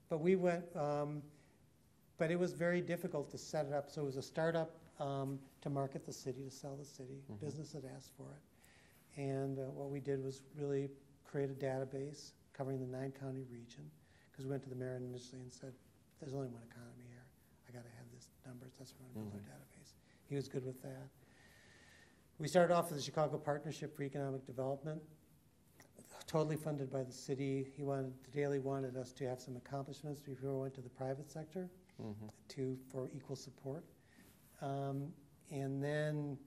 But we went, but it was very difficult to set it up. So it was a startup to market the city, to sell the city. Business had asked for it. And what we did was really create a database covering the 9-county region, because we went to the mayor initially and said, there's only one economy here. I got to have this numbers. That's why we're going to build our database. He was good with that. We started off with the Chicago Partnership for Economic Development, totally funded by the city. Daley wanted us to have some accomplishments before we went to the private sector for equal support. And then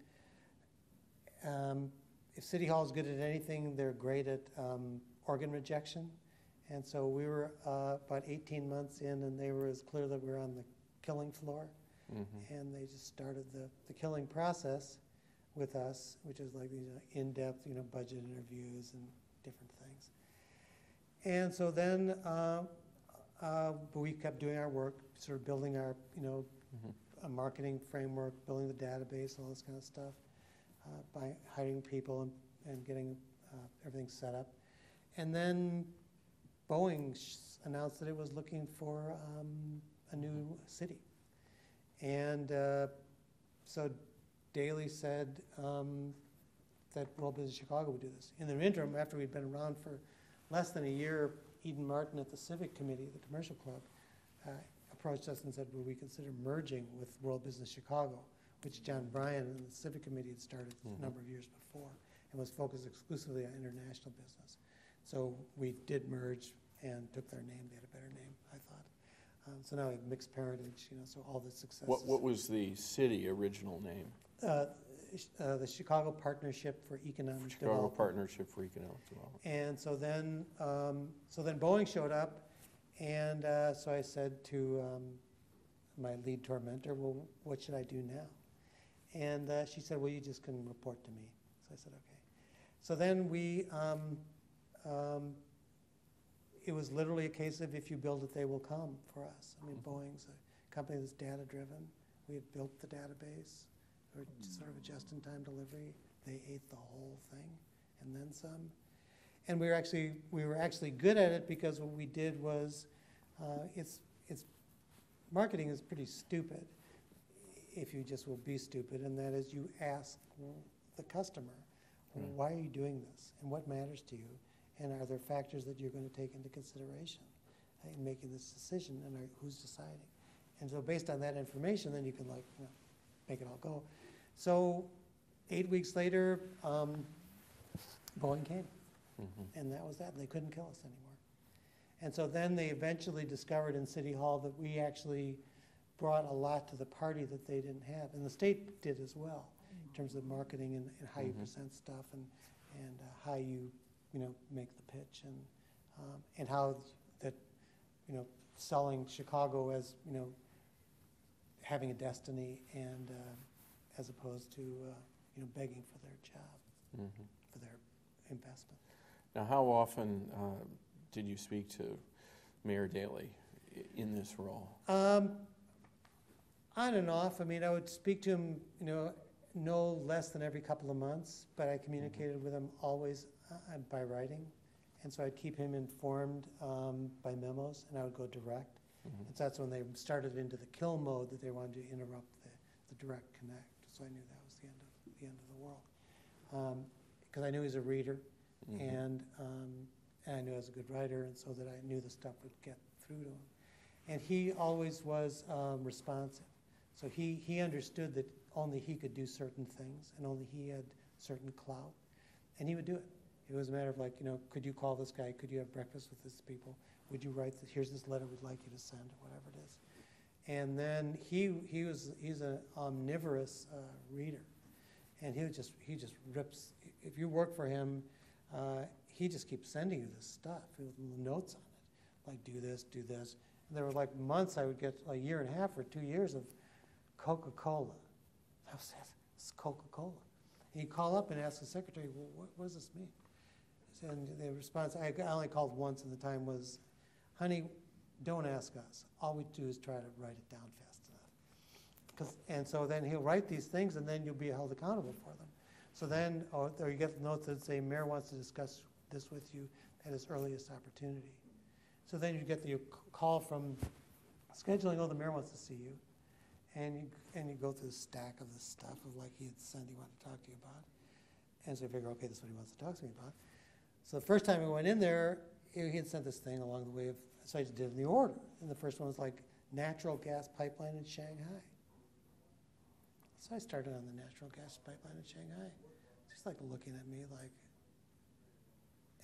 if City Hall is good at anything, they're great at organ rejection. And so we were about 18 months in, and they were as clear that we were on the killing floor. And they just started the killing process with us, which is like these in-depth, budget interviews and different things. And so then we kept doing our work, sort of building our, a marketing framework, building the database, all this kind of stuff, by hiring people and getting everything set up. And then Boeing announced that it was looking for a new city. And so Daley said that World Business Chicago would do this. In the interim, after we'd been around for less than a year, Eden Martin at the Civic Committee, the commercial club, approached us and said, would we consider merging with World Business Chicago, which John Bryan and the Civic Committee had started a number of years before and was focused exclusively on international business. So we did merge and took their name. They had a better name, I thought. So now we have mixed parentage, so all the successes. What was the city original name? The Chicago Partnership for Economic Development. Chicago Partnership for Economic Development. And so then Boeing showed up, and so I said to my lead tormentor, well, what should I do now? And she said, well, you just can report to me. So I said, okay. So then it was literally a case of if you build it, they will come for us. I mean, Boeing's a company that's data-driven. We had built the database. Or sort of a just-in-time delivery. They ate the whole thing, and then some. And we were actually good at it because what we did was, it's marketing is pretty stupid if you just will be stupid, and that is you ask the customer, why are you doing this, and what matters to you, and are there factors that you're going to take into consideration in making this decision, and who's deciding? And so based on that information, then you can make it all go. So 8 weeks later, Boeing came, and that was that. They couldn't kill us anymore. And so then they eventually discovered in City Hall that we actually brought a lot to the party that they didn't have, and the state did as well, in terms of marketing and how you present stuff and how you make the pitch and how that selling Chicago as having a destiny and as opposed to begging for their job, for their investment. Now, how often did you speak to Mayor Daley in this role? On and off. I mean, I would speak to him, no less than every couple of months, but I communicated with him always by writing, and so I'd keep him informed by memos, and I would go direct. And so that's when they started into the kill mode, that they wanted to interrupt the direct connect. So I knew that was the end of the world, because I knew he was a reader, and I knew he was a good writer, and so that I knew the stuff would get through to him. And he always was responsive. So he understood that only he could do certain things, and only he had certain clout, and he would do it. It was a matter of could you call this guy? Could you have breakfast with these people? Would you write this? Here's this letter we'd like you to send, or whatever it is. And then he's an omnivorous reader, and he just rips. If you work for him, he just keeps sending you this stuff with notes on it, like do this, do this. And there were months I would get a year and a half or 2 years of Coca-Cola. That was it. It's Coca-Cola. And he'd call up and ask the secretary, well, what does this mean? And the response, I only called once, and the time was, honey, don't ask us. All we do is try to write it down fast enough. And so then he'll write these things, and then you'll be held accountable for them. So then, or you get notes that say, Mayor wants to discuss this with you at his earliest opportunity. So then you get the call from scheduling, oh, the mayor wants to see you. And you go through the stack of this stuff of like he had said he wanted to talk to you about. And so you figure, okay, this is what he wants to talk to me about. So the first time we went in there, he had sent this thing along the way of, so I just did it in the order. And the first one was like natural gas pipeline in Shanghai. So I started on the natural gas pipeline in Shanghai. Just like looking at me like,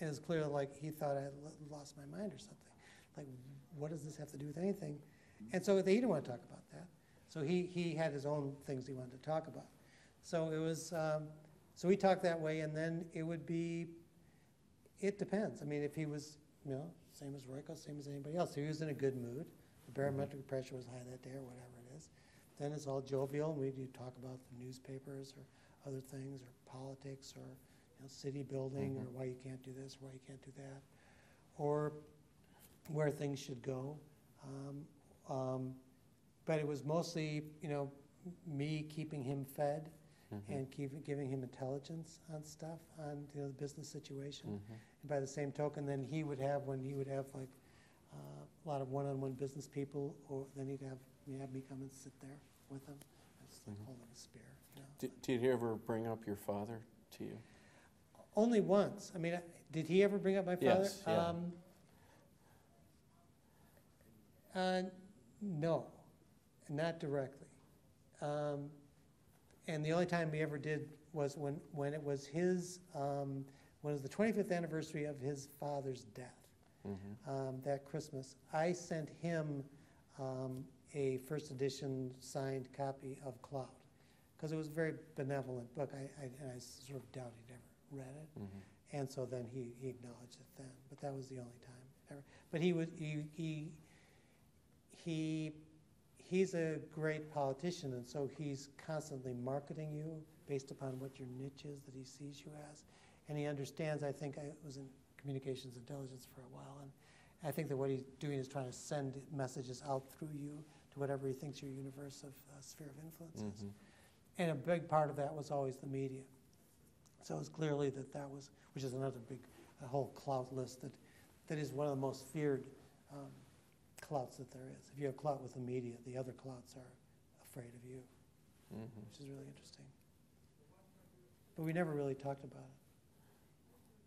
it was clear like he thought I had lost my mind or something. Like, what does this have to do with anything? And so he didn't want to talk about that. So he had his own things he wanted to talk about. So it was, so we talked that way, and then it would be, it depends. I mean, if he was, same as Royko, same as anybody else, if he was in a good mood, the barometric pressure was high that day or whatever it is, then it's all jovial, and we do talk about the newspapers or other things or politics or city building or why you can't do this, why you can't do that, or where things should go. But it was mostly, me keeping him fed and giving him intelligence on stuff, on the business situation. And by the same token, then he would have like a lot of one-on-one business people, or then he'd have me come and sit there with him. It's like holding a spear. Did he ever bring up your father to you? Only once. I mean, did he ever bring up my father? Yes. Yeah. No, not directly. And the only time we ever did was when it was his, when it was the 25th anniversary of his father's death. That Christmas, I sent him a first edition signed copy of Cloud, because it was a very benevolent book. I sort of doubt he'd ever read it, and so then he acknowledged it then. But that was the only time ever. But he's a great politician, and so he's constantly marketing you based upon what your niche is that he sees you as. And he understands, I think I was in communications intelligence for a while, and I think that what he's doing is trying to send messages out through you to whatever he thinks your universe of sphere of influence is. And a big part of that was always the media. So it was clearly that was, which is another big, a whole clout list that is one of the most feared clouts that there is. If you have clout with the media, the other clouts are afraid of you, which is really interesting. But we never really talked about it.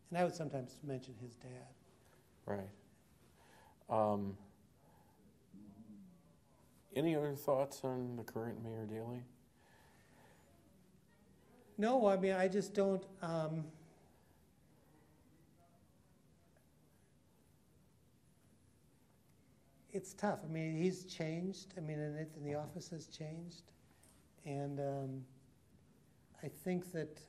And I would sometimes mention his dad. Right. Any other thoughts on the current Mayor Daley? No, I mean, I just don't. It's tough. I mean, he's changed. I mean, and the office has changed. And I think that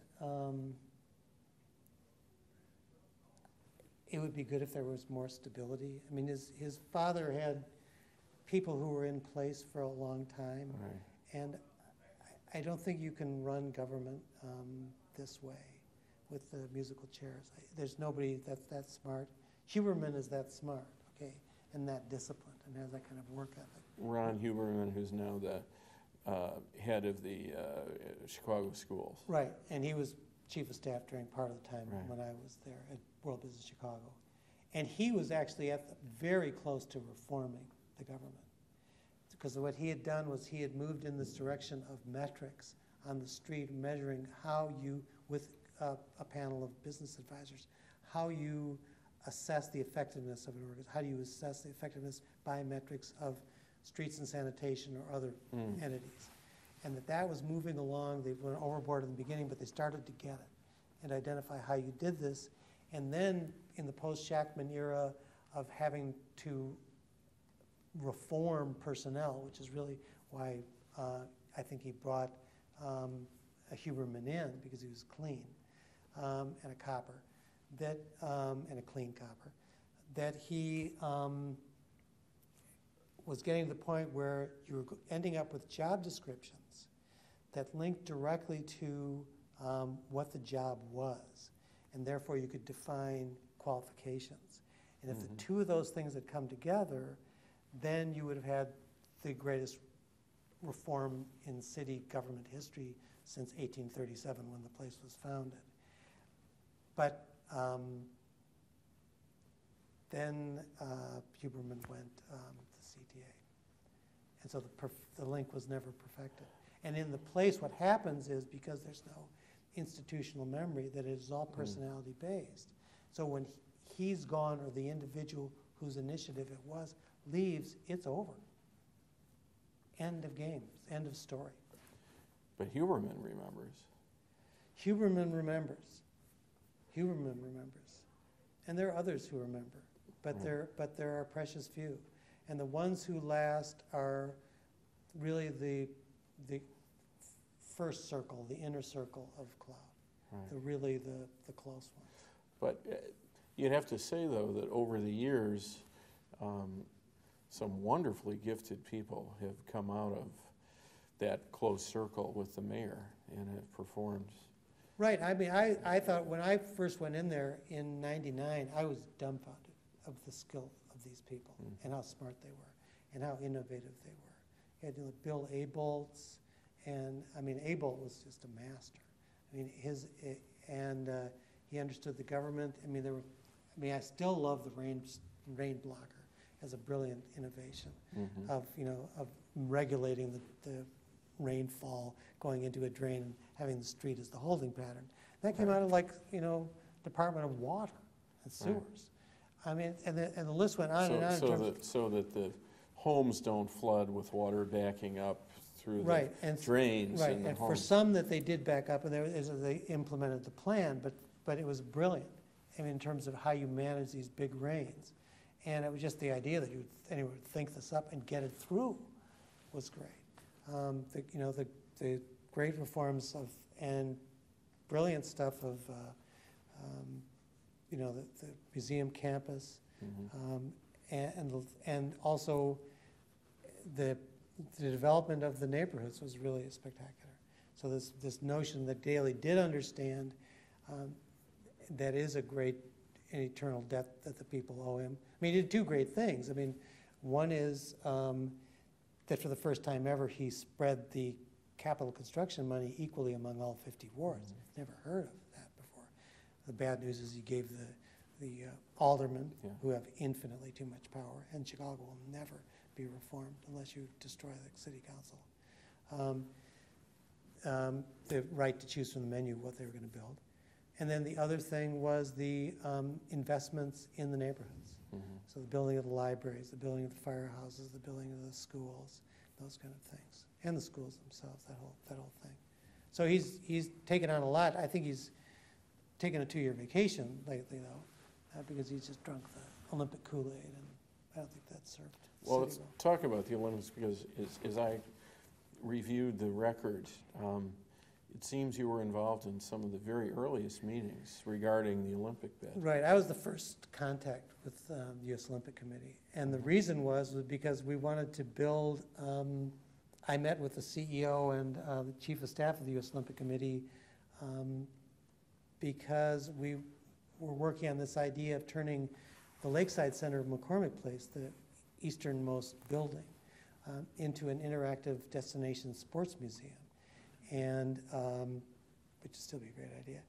it would be good if there was more stability. I mean, his father had people who were in place for a long time. Right. And I don't think you can run government this way with the musical chairs. There's nobody that's that smart. Huberman is that smart, okay, and that disciplined and has that kind of work ethic. Ron Huberman, who's now the head of the Chicago schools. Right, and he was chief of staff during part of the time Right. when I was there at World Business Chicago. And he was actually very close to reforming the government. Because what he had done was he had moved in this direction of metrics on the street, measuring how you, with a panel of business advisors, how you assess the effectiveness of an organization. How do you assess the effectiveness by metrics of streets and sanitation or other entities? And that was moving along. They went overboard in the beginning, but they started to get it and identify how you did this. And then in the post-Shachtman era of having to reform personnel, which is really why I think he brought a Huberman in, because he was clean and a copper, and a clean copper, that he was getting to the point where you were ending up with job descriptions that linked directly to what the job was, and therefore you could define qualifications. And if the two of those things had come together, then you would have had the greatest reform in city government history since 1837, when the place was founded. But then Huberman went to CTA. And so the link was never perfected. And in the place, what happens is, because there's no institutional memory, that it is all personality based. So when he's gone, or the individual whose initiative it was leaves, it's over. End of game, end of story. But Huberman remembers. Huberman remembers. Huberman remembers. And there are others who remember, but there are precious few. And the ones who last are really the first circle, the inner circle of Cloud, really the close ones. But you'd have to say, though, that over the years, some wonderfully gifted people have come out of that close circle with the mayor and have performed. Right. I mean, I thought when I first went in there in '99, I was dumbfounded of the skill of these people and how smart they were and how innovative they were. You had Bill Aboltz, and I mean, Abolt was just a master. I mean, he understood the government. I mean, I still love the rain blocker as a brilliant innovation of regulating the rainfall going into a drain and having the street as the holding pattern. That came out of Department of Water and Sewers. I mean, and the list went on and on. So that the homes don't flood with water backing up through the drains. Right, in the and homes. for some that they did back up, and they implemented the plan, but it was brilliant. I mean, in terms of how you manage these big rains. And it was just the idea that anyone would think this up and get it through was great. The great reforms and brilliant stuff of the museum campus, and also the development of the neighborhoods was really spectacular. So this notion that Daley did understand that is a great and eternal debt that the people owe him. I mean, he did two great things. I mean, one is that for the first time ever, he spread the capital construction money equally among all 50 wards. Never heard of that before. The bad news is he gave the aldermen, who have infinitely too much power, and Chicago will never be reformed unless you destroy the city council, the right to choose from the menu what they were going to build. And then the other thing was the investments in the neighborhoods. So the building of the libraries, the building of the firehouses, the building of the schools, those kind of things, and the schools themselves, that whole thing. So he's taken on a lot. I think he's taken a 2-year vacation lately, though, because he's just drunk the Olympic Kool-Aid, and I don't think that served. Well, let's talk about the Olympics, because as I reviewed the record, it seems you were involved in some of the very earliest meetings regarding the Olympic bid. Right. I was the first contact with the U.S. Olympic Committee. And the reason was because we wanted to build, I met with the CEO and the Chief of Staff of the U.S. Olympic Committee because we were working on this idea of turning the Lakeside Center of McCormick Place, the easternmost building, into an interactive destination sports museum. And which would still be a great idea.